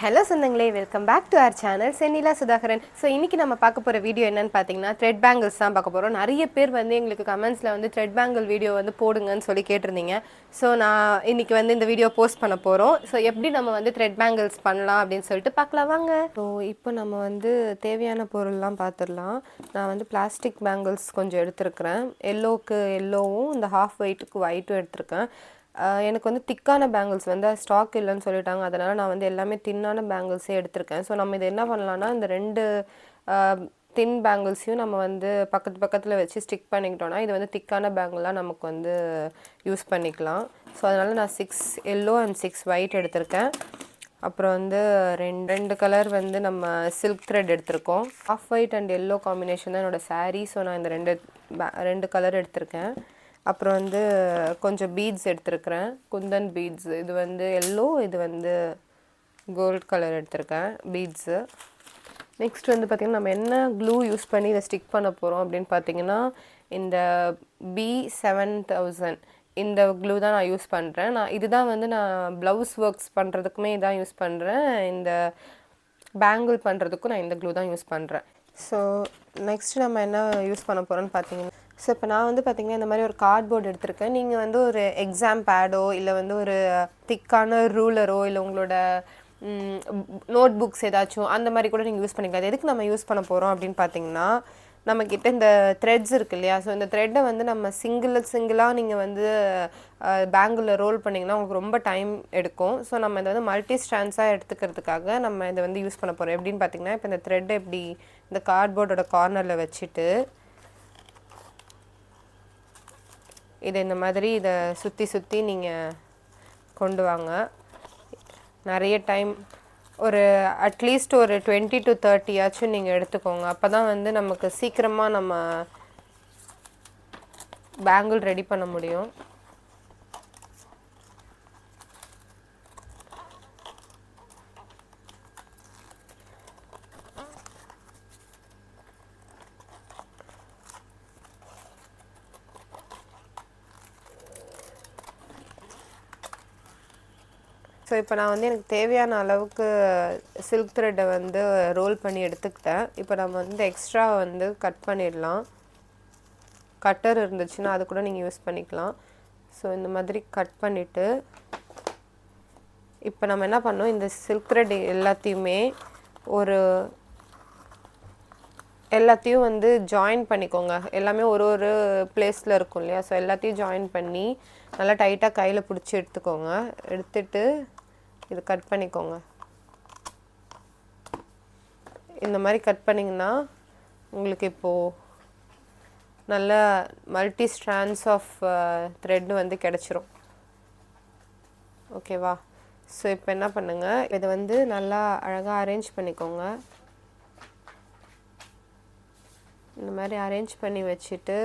Hello Sondhangaley, welcome back to our channel Sennilaa Sudhaharan. So இன்னைக்கு நம்ம பார்க்க போற வீடியோ என்னன்னு பாத்தீங்கன்னா thread bangles தான் பார்க்க போறோம். நிறைய பேர் வந்து எங்களுக்கு கமெண்ட்ஸ்ல வந்து thread bangle வீடியோ வந்து போடுங்கன்னு சொல்லி கேட்டிருந்தீங்க. ஸோ நான் இன்னைக்கு வந்து இந்த வீடியோ போஸ்ட் பண்ண போறோம். ஸோ எப்படி நம்ம வந்து thread bangles பண்ணலாம் அப்படின்னு சொல்லிட்டு பார்க்கலாம் வாங்க. ஸோ இப்போ நம்ம வந்து தேவையான பொருள்லாம் பார்த்துடலாம். நான் வந்து பிளாஸ்டிக் பேங்கிள்ஸ் கொஞ்சம் எடுத்திருக்கிறேன். எல்லோவுக்கு எல்லோவும் இந்த ஹாஃப் ஒயிட்டுக்கு ஒயிட்டும் எடுத்திருக்கேன். எனக்கு வந்து திக்கான பேங்கிள்ஸ் வந்து ஸ்டாக் இல்லைன்னு சொல்லிட்டாங்க. அதனால் நான் வந்து எல்லாமே தின்னான பேங்கிள்ஸே எடுத்திருக்கேன். ஸோ நம்ம இது என்ன பண்ணலான்னா இந்த ரெண்டு தின் பேங்கிள்ஸையும் நம்ம வந்து பக்கத்தில் வச்சு ஸ்டிக் பண்ணிக்கிட்டோன்னா இது வந்து திக்கான பேங்கிளாக நமக்கு வந்து யூஸ் பண்ணிக்கலாம். ஸோ அதனால் நான் 6 எல்லோ அண்ட் 6 ஒயிட் எடுத்திருக்கேன். அப்புறம் வந்து ரெண்டு கலர் வந்து நம்ம சில்க் த்ரெட் எடுத்திருக்கோம். Off white and yellow combination தான் என்னோடய சாரீ. ஸோ நான் இந்த ரெண்டு கலர் எடுத்திருக்கேன். அப்புறம் வந்து கொஞ்சம் பீட்ஸ் எடுத்திருக்கிறேன், குந்தன் பீட்ஸ். இது வந்து எல்லோ, இது வந்து கோல்ட் கலர் எடுத்திருக்கேன் பீட்ஸு. நெக்ஸ்ட் வந்து பார்த்திங்கன்னா நம்ம என்ன க்ளூ யூஸ் பண்ணி இதை ஸ்டிக் பண்ண போகிறோம் அப்படின்னு பார்த்தீங்கன்னா இந்த B7000 இந்த க்ளூ தான் நான் யூஸ் பண்ணுறேன். இதுதான் வந்து நான் ப்ளவுஸ் ஒர்க்ஸ் பண்ணுறதுக்குமே இதான் யூஸ் பண்ணுறேன். இந்த பேங்கிள் பண்ணுறதுக்கும் நான் இந்த க்ளூ தான் யூஸ் பண்ணுறேன். ஸோ நெக்ஸ்ட் நம்ம என்ன யூஸ் பண்ண போகிறோன்னு பார்த்தீங்கன்னா ஸோ இப்போ நான் வந்து பார்த்திங்கன்னா இந்த மாதிரி ஒரு கார்ட்போர்டு எடுத்திருக்கேன். நீங்கள் வந்து ஒரு எக்ஸாம் பேடோ இல்லை வந்து ஒரு திக்கான ரூலரோ இல்லை உங்களோட நோட் புக்ஸ் ஏதாச்சும் அந்த மாதிரி கூட நீங்கள் யூஸ் பண்ணிக்கலாம். எதுக்கு நம்ம யூஸ் பண்ண போகிறோம் அப்படின்னு பார்த்தீங்கன்னா நம்மக்கிட்ட இந்த த்ரெட்ஸ் இருக்குது இல்லையா. ஸோ இந்த த்ரெட்டை வந்து நம்ம சிங்கிளாக நீங்கள் வந்து பேங்கிளில் ரோல் பண்ணிங்கன்னா உங்களுக்கு ரொம்ப டைம் எடுக்கும். ஸோ நம்ம இதை வந்து மல்டி ஸ்ட்ராண்ட்ஸாக எடுத்துக்கிறதுக்காக நம்ம இதை வந்து யூஸ் பண்ண போகிறோம். எப்படின்னு பார்த்தீங்கன்னா இப்போ இந்த த்ரெட்டை எப்படி இந்த கார்ட்போர்டோட கார்னரில் வச்சுட்டு இதை இந்த மாதிரி இதை சுற்றி நீங்கள் கொண்டு வாங்க. நிறைய டைம் ஒரு அட்லீஸ்ட் ஒரு 20 to 30 ஆச்சும் நீங்கள் எடுத்துக்கோங்க. அப்போ தான் வந்து நமக்கு சீக்கிரமாக நம்ம பேங்கிள் ரெடி பண்ண முடியும். ஸோ இப்போ நான் வந்து எனக்கு தேவையான அளவுக்கு சில்க் த்ரெட்டை வந்து ரோல் பண்ணி எடுத்துக்கிட்டேன். இப்போ நம்ம வந்து எக்ஸ்ட்ரா வந்து கட் பண்ணிடலாம். கட்டர் இருந்துச்சுன்னா அது கூட நீங்கள் யூஸ் பண்ணிக்கலாம். ஸோ இந்த மாதிரி கட் பண்ணிவிட்டு இப்போ நம்ம என்ன பண்ணோம், இந்த சில்க் த்ரெட் எல்லாத்தையும் வந்து ஜாயின் பண்ணிக்கோங்க. எல்லாமே ஒரு பிளேஸில் இருக்கும் இல்லையா. ஸோ எல்லாத்தையும் ஜாயின் பண்ணி நல்லா டைட்டாக கையில் பிடிச்சி எடுத்துக்கோங்க. எடுத்துட்டு இது கட் பண்ணிக்கோங்க. இந்த மாதிரி கட் பண்ணிங்கன்னா உங்களுக்கு இப்போது நல்ல மல்டி ஸ்ட்ராண்ட்ஸ் ஆஃப் த்ரெட் வந்து கிடச்சிரும். ஓகேவா. ஸோ இப்போ என்ன பண்ணுங்கள், இதை வந்து நல்லா அழகாக அரேஞ்ச் பண்ணிக்கோங்க. இந்த மாதிரி அரேஞ்ச் பண்ணி வச்சுட்டு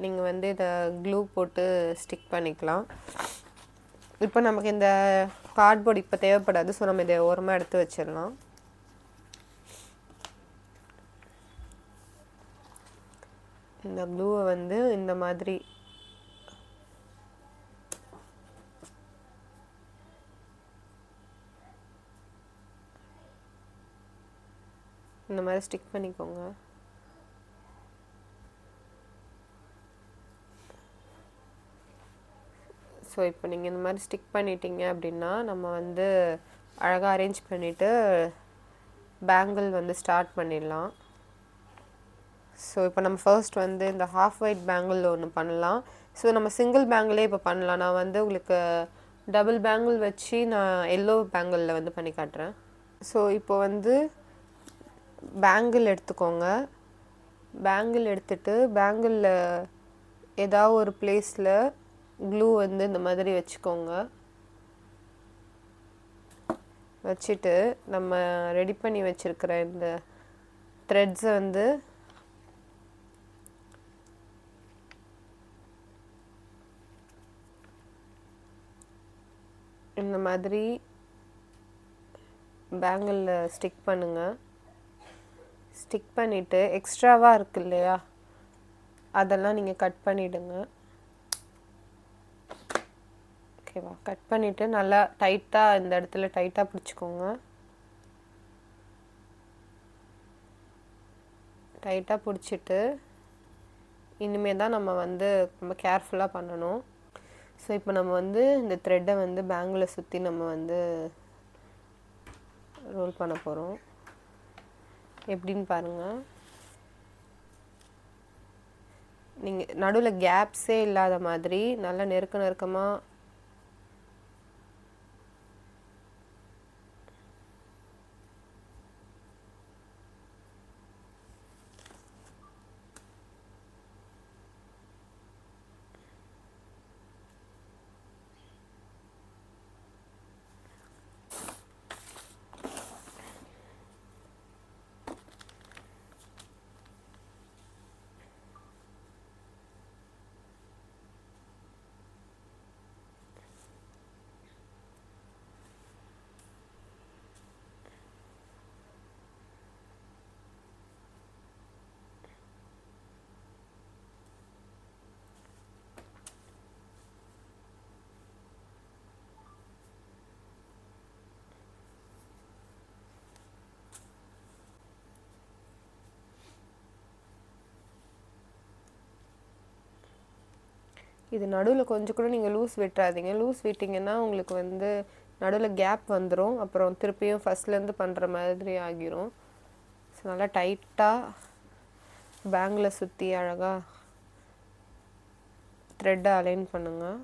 நீங்கள் வந்து இதை க்ளூ போட்டு ஸ்டிக் பண்ணிக்கலாம். இப்போ நமக்கு இந்த கார்ட்போர்டு இப்போ தேவைப்படாது. ஸோ நம்ம இதை ஓரமாக எடுத்து வச்சிடலாம். இந்த க்ளூவை வந்து இந்த மாதிரி ஸ்டிக் பண்ணிக்கோங்க. ஸோ இப்போ நீங்கள் இந்த மாதிரி ஸ்டிக் பண்ணிட்டீங்க அப்படின்னா நம்ம வந்து அழகாக அரேஞ்ச் பண்ணிவிட்டு பேங்கிள் வந்து ஸ்டார்ட் பண்ணிடலாம். ஸோ இப்போ நம்ம ஃபர்ஸ்ட் வந்து இந்த ஹாஃப் ஒயிட் பேங்கிள் ஒன்று பண்ணலாம். ஸோ நம்ம சிங்கிள் பேங்கிளே இப்போ பண்ணலாம். நான் வந்து உங்களுக்கு டபுள் பேங்கிள் வச்சு நான் எல்லோ பேங்கிளில் வந்து பண்ணி காட்டுறேன். ஸோ இப்போ வந்து பேங்கிள் எடுத்துக்கோங்க. பேங்கிள் எடுத்துகிட்டு பேங்கிளில் ஏதாவது ஒரு பிளேஸில் க்ளூ வந்து இந்த மாதிரி வச்சுக்கோங்க. வச்சுட்டு நம்ம ரெடி பண்ணி வச்சுருக்கிற இந்த த்ரெட்ஸை வந்து இந்த மாதிரி பேங்கிளில் ஸ்டிக் பண்ணுங்கள். ஸ்டிக் பண்ணிவிட்டு எக்ஸ்ட்ராவாக இருக்கு இல்லையா, அதெல்லாம் நீங்கள் கட் பண்ணிவிடுங்க. ஓகேவா. கட் பண்ணிவிட்டு நல்லா டைட்டாக இந்த இடத்துல டைட்டாக பிடிச்சிக்கோங்க. டைட்டாக பிடிச்சிட்டு இனிமேல் தான் நம்ம வந்து ரொம்ப கேர்ஃபுல்லாக பண்ணணும். ஸோ இப்போ நம்ம வந்து இந்த த்ரெட்டை வந்து பேங்கில் சுற்றி நம்ம வந்து ரோல் பண்ண போகிறோம். எப்படின்னு பாருங்கள். நீங்கள் நடுவில் கேப்ஸே இல்லாத மாதிரி நல்லா நெருக்கமாக இது நடுவில் கொஞ்சம் கூட நீங்கள் லூஸ் விட்டுறாதீங்க. லூஸ் விட்டிங்கன்னா உங்களுக்கு வந்து நடுவில் கேப் வந்துடும். அப்புறம் திருப்பியும் ஃபஸ்ட்லேருந்து பண்ணுற மாதிரி ஆகிரும். ஸோ நல்லா டைட்டாக பேங்கில் சுற்றி அழகாக த்ரெட்டை அலைன் பண்ணுங்கள்.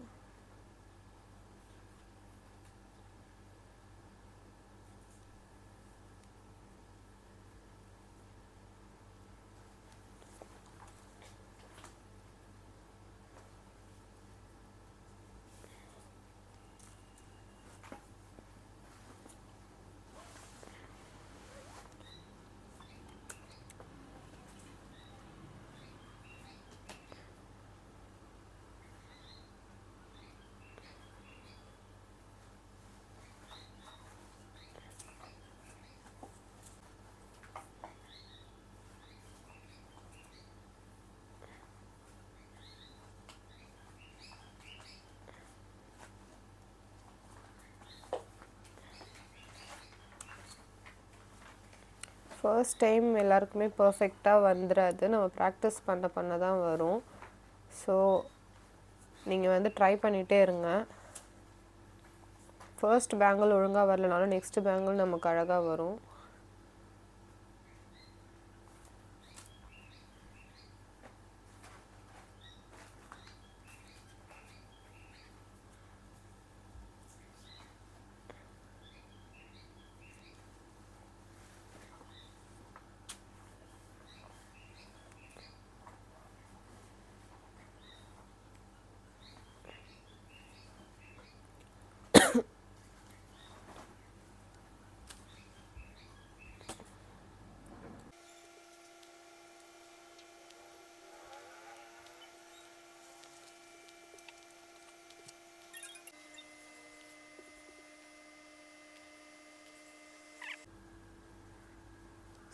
ஃபர்ஸ்ட் டைம் எல்லாருக்குமே பர்ஃபெக்டாக வந்துடாது. நம்ம ப்ராக்டிஸ் பண்ண தான் வரும். ஸோ நீங்கள் வந்து ட்ரை பண்ணிகிட்டே இருங்க. ஃபர்ஸ்ட் பேங்கிள் ஒழுங்காக வரலனாலும் நெக்ஸ்ட் பேங்கிள் நமக்கு அழகாக வரும்.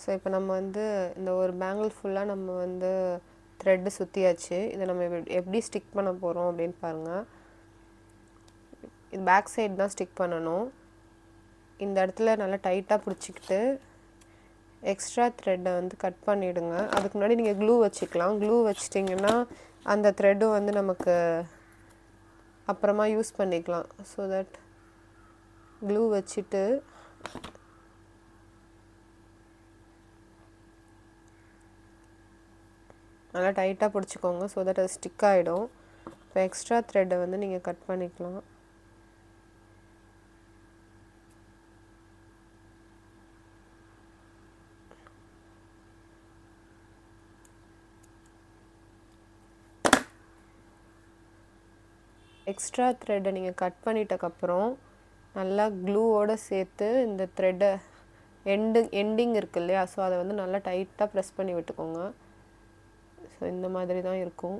ஸோ இப்போ நம்ம வந்து இந்த ஒரு பேங்கிள் ஃபுல்லாக நம்ம வந்து த்ரெட்டு சுற்றியாச்சு. இதை நம்ம எப்படி ஸ்டிக் பண்ண போகிறோம் அப்படின்னு பாருங்கள். இது பேக் சைடு தான் ஸ்டிக் பண்ணணும். இந்த இடத்துல நல்லா டைட்டாக பிடிச்சிக்கிட்டு எக்ஸ்ட்ரா த்ரெட்டை வந்து கட் பண்ணிவிடுங்க. அதுக்கு முன்னாடி நீங்கள் க்ளூ வச்சுக்கலாம். க்ளூ வச்சிட்டிங்கன்னா அந்த த்ரெட்டும் வந்து நமக்கு அப்புறமா யூஸ் பண்ணிக்கலாம். ஸோ தட் க்ளூ வச்சுட்டு நல்லா டைட்டாக பிடிச்சிக்கோங்க. ஸோ தட் அது ஸ்டிக் ஆகிடும். இப்போ எக்ஸ்ட்ரா த்ரெட்டை வந்து நீங்கள் கட் பண்ணிக்கலாம். எக்ஸ்ட்ரா த்ரெட்டை நீங்கள் கட் பண்ணிட்டக்கப்புறம் நல்லா க்ளூவோடு சேர்த்து இந்த த்ரெட்டை எண்டிங் இருக்கு இல்லையா, ஸோ அதை வந்து நல்லா டைட்டாக ப்ரெஸ் பண்ணி விட்டுக்கோங்க. ஸோ இந்த மாதிரி தான் இருக்கும்.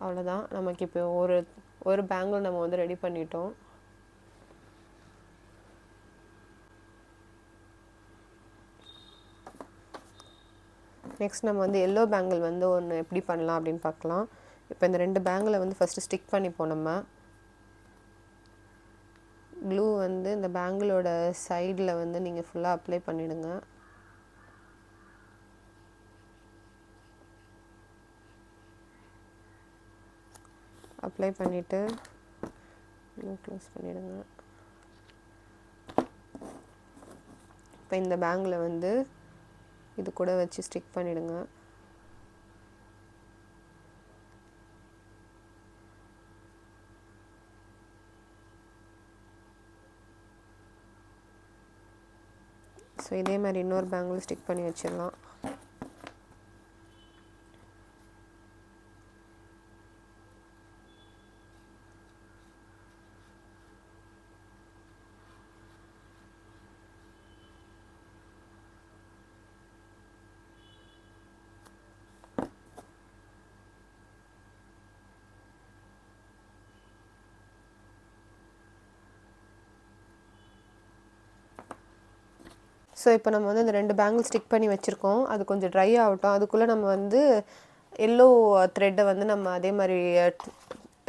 அவ்வளோதான். நமக்கு இப்போ ஒரு பேங்கிள் நம்ம வந்து ரெடி பண்ணிட்டோம். நெக்ஸ்ட் நம்ம வந்து எல்லோ பேங்கிள் வந்து ஒன்று எப்படி பண்ணலாம் அப்படின்னு பார்க்கலாம். இப்போ இந்த 2 பேங்கிளை வந்து ஃபஸ்ட்டு ஸ்டிக் பண்ணிப்போம். நம்ம க்ளூ வந்து இந்த பேங்கிளோட சைடில் வந்து நீங்கள் ஃபுல்லாக அப்ளை பண்ணிவிடுங்க. அப்ளை பண்ணிவிட்டு க்ளோஸ் பண்ணிவிடுங்க. இப்போ இந்த பேங்கில் வந்து இது கூட வச்சு ஸ்டிக் பண்ணிவிடுங்க. ஸோ இதே மாதிரி இன்னொரு பேங்கில் ஸ்டிக் பண்ணி வச்சிடலாம். ஸோ இப்போ நம்ம வந்து இந்த 2 பேங்கிள் ஸ்டிக் பண்ணி வச்சுருக்கோம். அது கொஞ்சம் ட்ரை ஆகட்டும். அதுக்குள்ளே நம்ம வந்து எல்லோ த்ரெட்டை வந்து நம்ம அதே மாதிரி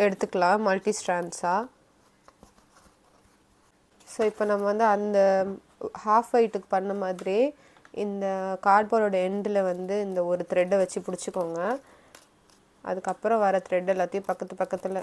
எடுத்துக்கலாம் மல்டி ஸ்ட்ராண்ட்ஸாக. ஸோ இப்போ நம்ம வந்து அந்த ஹாஃப் ஒயிட்டுக்கு பண்ண மாதிரி இந்த கார்ட்போர்டோட எண்டில் வந்து இந்த ஒரு த்ரெட்டை வச்சு பிடிச்சிக்கோங்க. அதுக்கப்புறம் வர த்ரெட் எல்லாத்தையும் பக்கத்தில்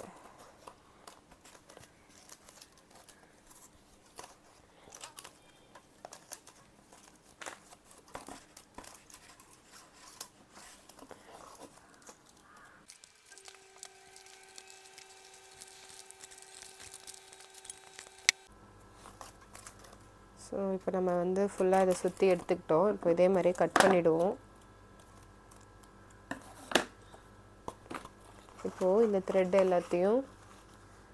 ஸோ இப்போ நம்ம வந்து ஃபுல்லாக இதை சுற்றி எடுத்துக்கிட்டோம். இப்போ இதே மாதிரி கட் பண்ணிவிடுவோம். இப்போது இந்த த்ரெட் எல்லாத்தையும்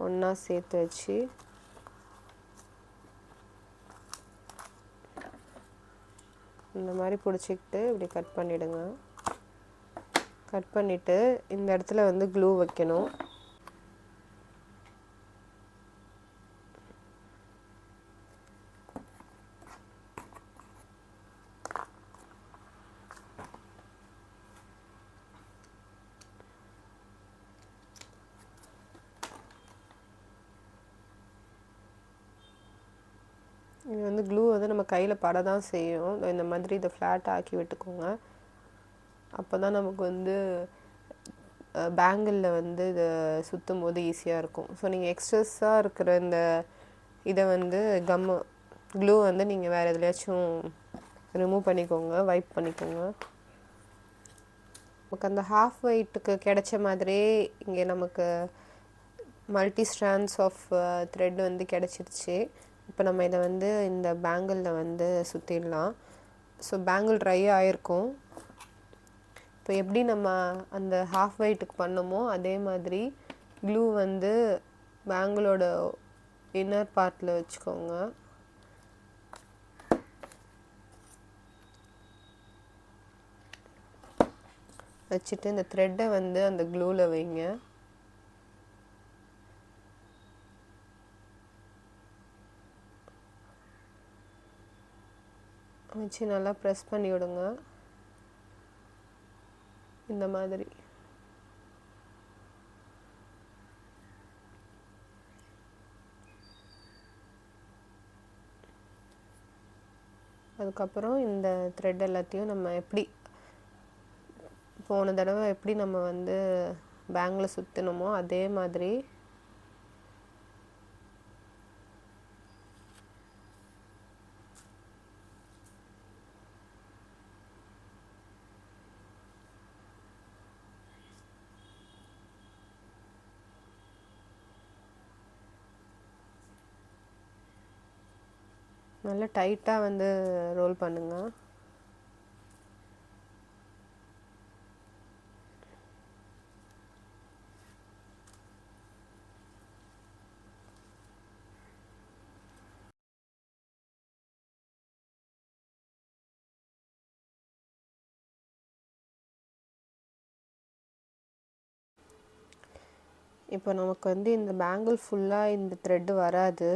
ஒன்றா சேர்த்து வச்சு இந்த மாதிரி பிடிச்சிக்கிட்டு இப்படி கட் பண்ணிவிடுங்க. கட் பண்ணிவிட்டு இந்த இடத்துல வந்து க்ளூ வைக்கணும். இது வந்து க்ளூ வந்து நம்ம கையில் பட தான் செய்யும். இந்த மாதிரி இதை ஃப்ளாட் ஆக்கி விட்டுக்கோங்க. அப்போ தான் நமக்கு வந்து பேங்கிளில் வந்து இதை சுற்றும் போது ஈஸியாக இருக்கும். ஸோ நீங்கள் எக்ஸ்ட்ரஸாக இருக்கிற இந்த இதை வந்து க்ளூ வந்து நீங்கள் வேறு எதுலையாச்சும் ரிமூவ் பண்ணிக்கோங்க, வைப் பண்ணிக்கோங்க. நமக்கு அந்த ஹாஃப் ஒயிட்டுக்கு கிடைச்ச மாதிரியே இங்கே நமக்கு மல்டி ஸ்ட்ராண்ட்ஸ் ஆஃப் த்ரெட் வந்து கிடச்சிருச்சு. இப்போ நம்ம இதை வந்து இந்த பேங்கிளில் வந்து சுற்றிடலாம். ஸோ பேங்கிள் ட்ரை ஆகிருக்கும். இப்போ எப்படி நம்ம அந்த ஹாஃப் ஒயிட்டுக்கு பண்ணோமோ அதே மாதிரி க்ளூ வந்து பேங்கிளோட இன்னர் பார்ட்டில் வச்சுக்கோங்க. வச்சுட்டு இந்த த்ரெட்டை வந்து அந்த க்ளூவில் வைங்க. வச்சு நல்லா ப்ரெஸ் பண்ணி விடுங்க இந்த மாதிரி. அதுக்கப்புறம் இந்த த்ரெட் எல்லாத்தையும் நம்ம எப்படி போன தடவை எப்படி நம்ம வந்து பேங்கில் சுற்றினோமோ அதே மாதிரி நல்லா டைட்டாக வந்து ரோல் பண்ணுங்கள். இப்போ நமக்கு வந்து இந்த பேங்கிள் ஃபுல்லாக இந்த த்ரெட்டு வராது,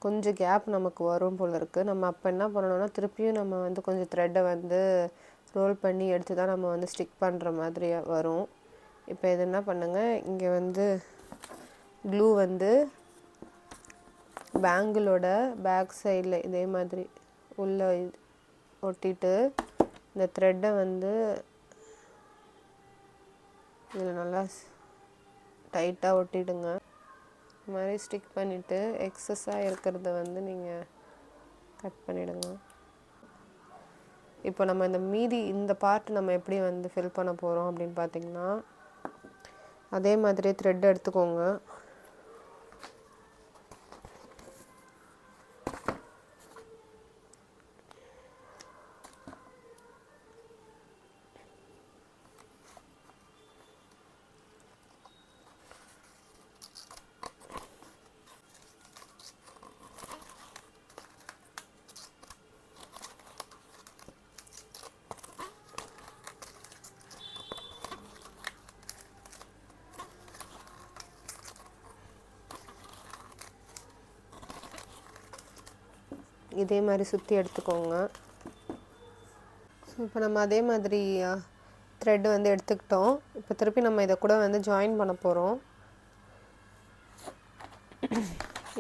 கொஞ்சம் கேப் நமக்கு வரும் போல் இருக்குது. நம்ம அப்போ என்ன பண்ணணும்னா திருப்பியும் நம்ம வந்து கொஞ்சம் த்ரெட்டை வந்து ரோல் பண்ணி எடுத்து தான் நம்ம வந்து ஸ்டிக் பண்ணுற மாதிரி வரும். இப்போ இது என்ன பண்ணுங்கள், இங்கே வந்து க்ளூ வந்து பேங்கிளோட பேக் சைடில் இதே மாதிரி உள்ளே ஒட்டிட்டு இந்த த்ரெட்டை வந்து இதில் நல்லா டைட்டாக ஒட்டிடுங்க. இந்த மாதிரி ஸ்டிக் பண்ணிவிட்டு எக்ஸஸாக இருக்கிறத வந்து நீங்கள் கட் பண்ணிவிடுங்க. இப்போ நம்ம இந்த பார்ட் நம்ம எப்படி வந்து ஃபில் பண்ண போகிறோம் அப்படின்னு பார்த்தீங்கன்னா, அதே மாதிரி த்ரெட் எடுத்துக்கோங்க. இதே மாதிரி சுற்றி எடுத்துக்கோங்க. ஸோ இப்போ நம்ம அதே மாதிரி த்ரெட் வந்து எடுத்துக்கிட்டோம். இப்போ திருப்பி நம்ம இதை கூட வந்து ஜாயின் பண்ண போகிறோம்.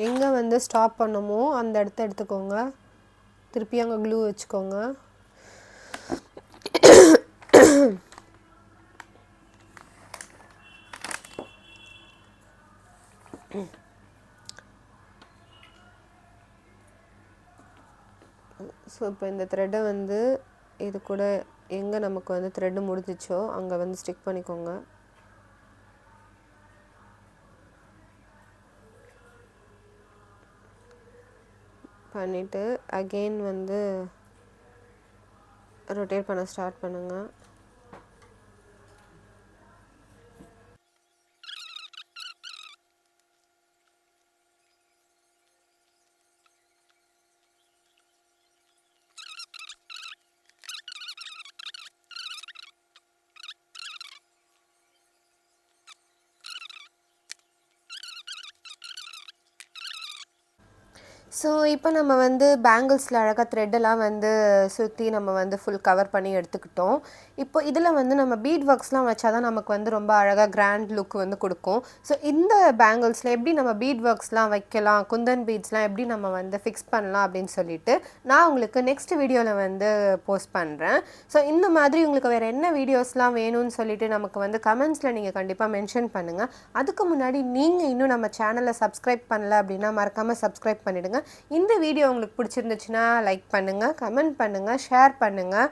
எங்கே வந்து ஸ்டாப் பண்ணமோ அந்த இடத்த எடுத்துக்கோங்க. திருப்பி அங்கே க்ளூ வச்சுக்கோங்க. ஸோ இப்போ இந்த த்ரெட்டை வந்து இது கூட எங்கே நமக்கு வந்து த்ரெட்டு முடிஞ்சிச்சோ அங்கே வந்து ஸ்டிக் பண்ணிக்கோங்க. பண்ணிவிட்டு அகெயின் வந்து ரொட்டேட் பண்ண ஸ்டார்ட் பண்ணுங்கள். ஸோ இப்போ நம்ம வந்து பேங்கிள்ஸில் அழகாக த்ரெட்டெல்லாம் வந்து சுற்றி நம்ம வந்து ஃபுல் கவர் பண்ணி எடுத்துக்கிட்டோம். இப்போ இதில் வந்து நம்ம பீட் ஒர்க்ஸ்லாம் வச்சா தான் நமக்கு வந்து ரொம்ப அழகாக கிராண்ட் லுக் வந்து கொடுக்கும். ஸோ இந்த பேங்கிள்ஸில் எப்படி நம்ம பீட் ஒர்க்ஸ்லாம் வைக்கலாம், குந்தன் பீட்ஸ்லாம் எப்படி நம்ம வந்து ஃபிக்ஸ் பண்ணலாம் அப்படின்னு சொல்லிட்டு நான் உங்களுக்கு நெக்ஸ்ட் வீடியோவில் வந்து போஸ்ட் பண்ணுறேன். ஸோ இந்த மாதிரி உங்களுக்கு வேறு என்ன வீடியோஸ்லாம் வேணும்னு சொல்லிட்டு நமக்கு வந்து கமெண்ட்ஸில் நீங்கள் கண்டிப்பாக மென்ஷன் பண்ணுங்கள். அதுக்கு முன்னாடி நீங்கள் இன்னும் நம்ம சேனலை சப்ஸ்கிரைப் பண்ணல அப்படின்னா மறக்காமல் சப்ஸ்கிரைப் பண்ணிவிடுங்க. இந்த வீடியோ உங்களுக்கு பிடிச்சிருந்துச்சுன்னா லைக் பண்ணுங்கள், கமெண்ட் பண்ணுங்கள், ஷேர் பண்ணுங்கள்.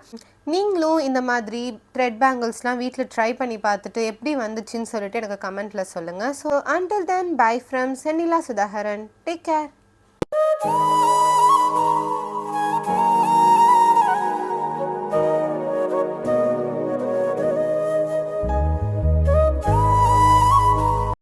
நீங்களும் இந்த மாதிரி த்ரெட் பேங்கிள்ஸ்லாம் வீட்டில் ட்ரை பண்ணி பார்த்துட்டு எப்படி வந்துச்சுன்னு சொல்லிட்டு எனக்கு கமெண்ட்டில் சொல்லுங்கள். So until then, bye from Sennilaa Sudhaharan. Take care.